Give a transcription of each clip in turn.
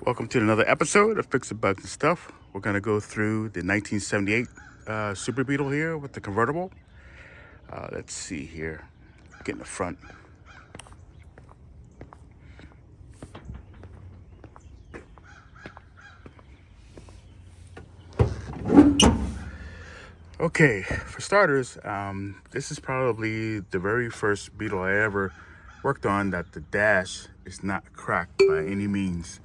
Welcome to another episode of Fixing Bugs and Stuff. We're going to go through the 1978 Super Beetle here with the convertible. Let's see here. Get in the front. Okay, for starters, this is probably the very first Beetle I ever worked on that the dash is not cracked by any means.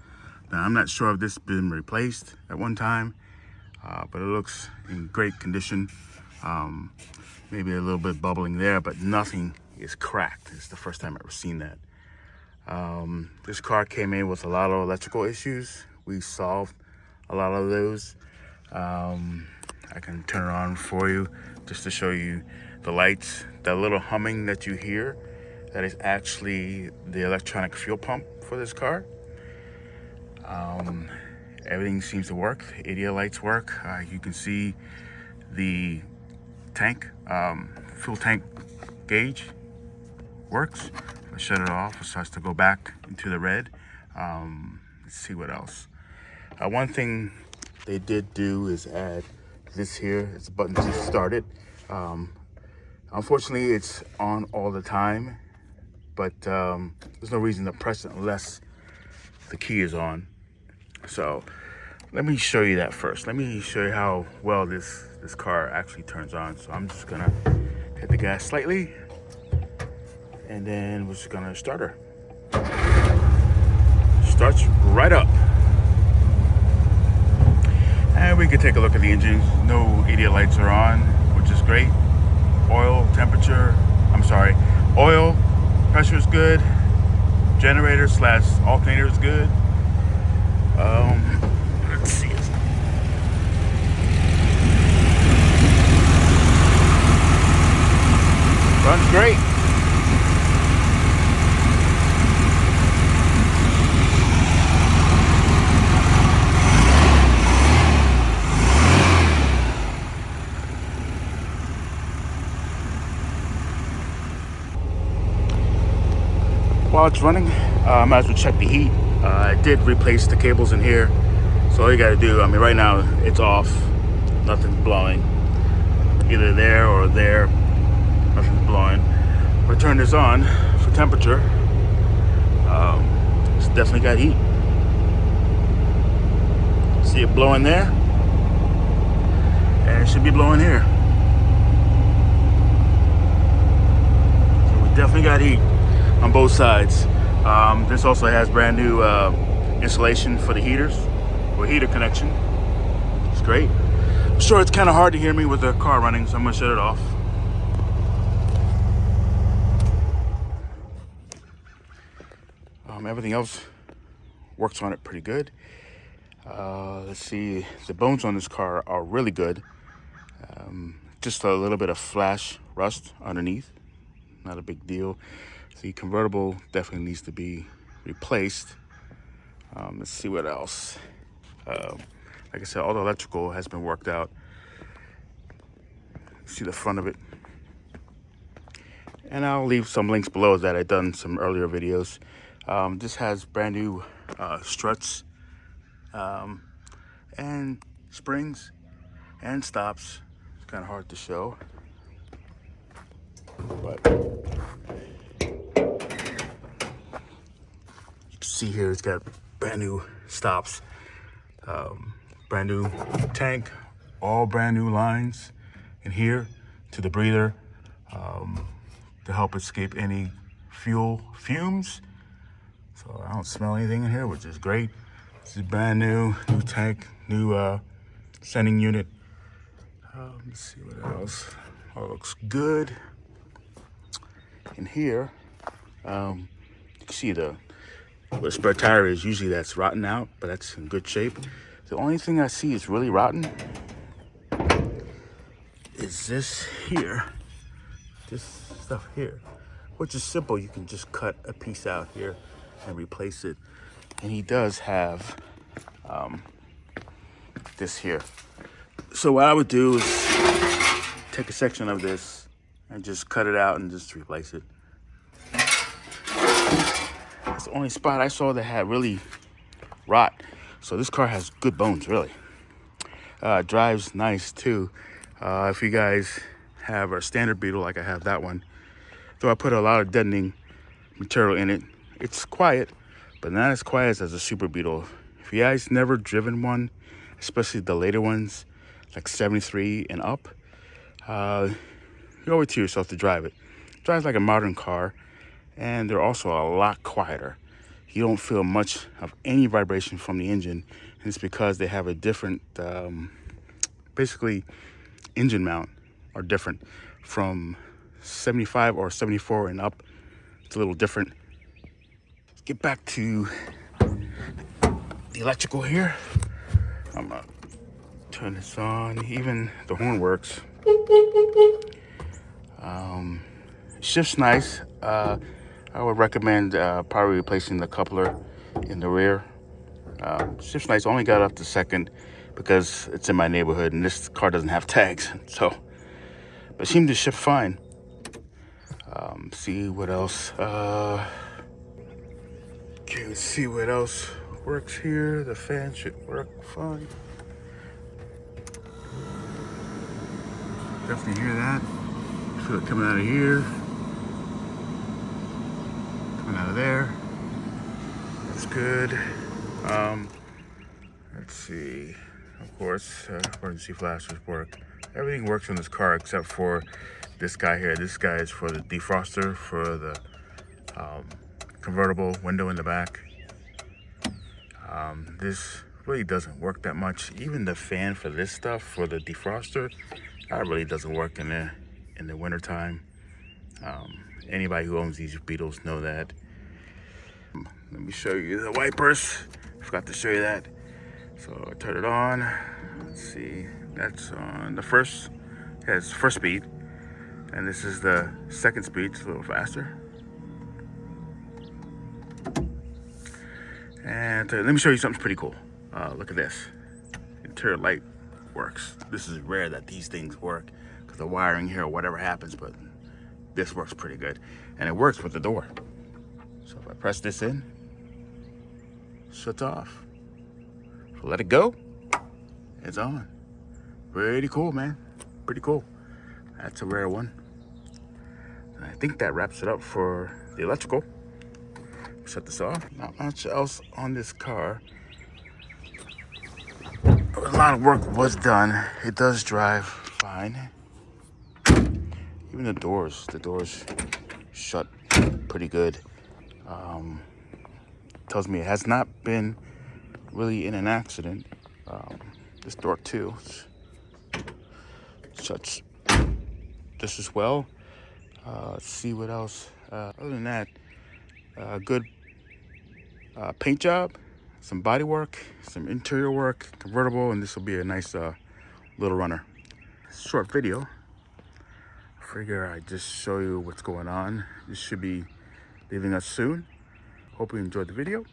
Now, I'm not sure if this has been replaced at one time, but it looks in great condition. Maybe a little bit bubbling there, but nothing is cracked. It's the first time I've ever seen that. This car came in with a lot of electrical issues. We solved a lot of those. I can turn it on for you just to show you the lights. That little humming that you hear, that is actually the electronic fuel pump for this car. Everything seems to work. The ADL lights work. You can see the tank, fuel tank gauge works. If I shut it off, it starts to go back into the red. Let's see what else. One thing they did do is add this here. It's a button to start it. Unfortunately, it's on all the time, but there's no reason to press it unless the key is on. So let me show you that first. Let me show you how well this car actually turns on. So I'm just gonna hit the gas slightly, and then we're just gonna start her. Starts right up. And we can take a look at the engine. No ADL lights are on, which is great. Oil pressure is good. Generator / alternator is good. Let's see. Runs great. While it's running, I might as well check the heat. I did replace the cables in here, so all you gotta do, right now it's off, nothing's blowing, either there or there, nothing's blowing. If I turn this on for temperature, it's definitely got heat. See it blowing there, and it should be blowing here. So we definitely got heat on both sides. This also has brand new insulation for the heaters, or heater connection. It's great. I'm sure it's kind of hard to hear me with the car running, so I'm gonna shut it off. Everything else works on it pretty good. Let's see, the bones on this car are really good. Just a little bit of flash rust underneath, not a big deal. The convertible definitely needs to be replaced. Let's see what else. Like I said, all the electrical has been worked out. See the front of it. And I'll leave some links below that I've done some earlier videos. This has brand new struts and springs and stops. It's kind of hard to show, but see here, it's got brand new stops, brand new tank, all brand new lines in here to the breather to help escape any fuel fumes. So I don't smell anything in here, which is great. This is brand new tank, new sending unit. Let's see what else. Oh, it looks good. In here, you can see where the spare tire is. Usually that's rotten out, but that's in good shape. The only thing I see is really rotten is this here, this stuff here, which is simple. You can just cut a piece out here and replace it. And he does have this here. So what I would do is take a section of this and just cut it out and just replace it. That's the only spot I saw that had really rot. So this car has good bones, really. Drives nice too. If you guys have a standard Beetle like I have that one, though I put a lot of deadening material in it, it's quiet, but not as quiet as a Super Beetle. If you guys never driven one, especially the later ones, like 73 and up, you owe it to yourself to drive it. It drives like a modern car, and they're also a lot quieter. You don't feel much of any vibration from the engine, and it's because they have a different, basically, engine mount are different from 75 or 74 and up. It's a little different. Let's get back to the electrical here. I'm gonna turn this on. Even the horn works. Shift's nice. I would recommend probably replacing the coupler in the rear. Shift's nice. Only got up to second because it's in my neighborhood and this car doesn't have tags. So, but it seemed to shift fine. See what else. Okay, let's see what else works here. The fan should work fine. Definitely hear that. Feel it coming out of here. Coming out of there. That's good. Let's see. Of course, emergency flashers work. Everything works on this car except for this guy here. This guy is for the defroster, for the convertible window in the back. This really doesn't work that much. Even the fan for this stuff, for the defroster, that really doesn't work in the winter time. Anybody who owns these Beetles know that. Let me show you the wipers. Forgot to show you that. So I turn it on. Let's see. That's on the first. Yeah, it's first speed, and this is the second speed. It's a little faster. And let me show you something pretty cool. Look at this. Interior light works. This is rare that these things work because the wiring here or whatever happens, but this works pretty good. And it works with the door. So if I press this in, it shuts off. So let it go, it's on. Pretty cool, man. Pretty cool. That's a rare one. And I think that wraps it up for the electrical. Shut this off. Not much else on this car. A lot of work was done. It does drive fine. Even the doors shut pretty good. Tells me it has not been really in an accident. This door too shuts just as well. Let's see what else. Other than that, good paint job, some body work, some interior work, convertible, and this will be a nice little runner. Short video. Figure I just show you what's going on. This should be leaving us soon. Hope you enjoyed the video.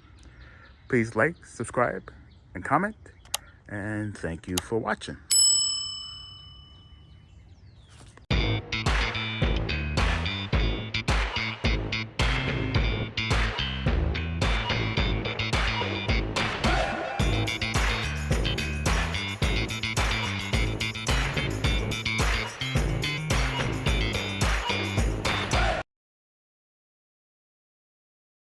Please like, subscribe, and comment. And thank you for watching.